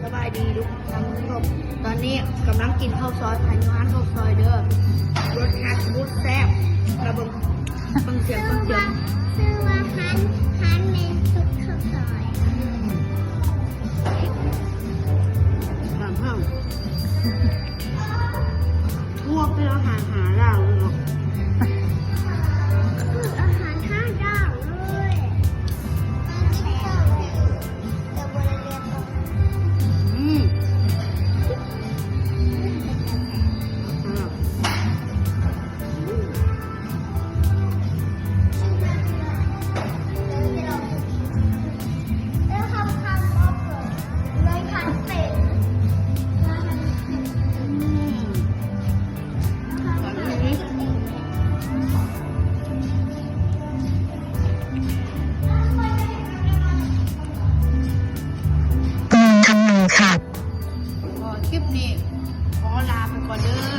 สบายดีทุกท่านผู้ชมตอนนี้กำลังกินข้าวซอยภายในร้านข้าวซอยเด้อรสชาติบูดแซ่บกระเบิงฟังเสียงชื่อว่าฮันเมนซุปข้าวซอย บางห้องพวกเป็นอาหารหาเราเนาะ คืออาหารห้าดาวเลยแต่บริเวณตรง อืมแล้วคำก็เปิดเลยคันเป็ด ทำหนึ่งค่ะ คลิปนี้ขอลาไปก่อนเด้อ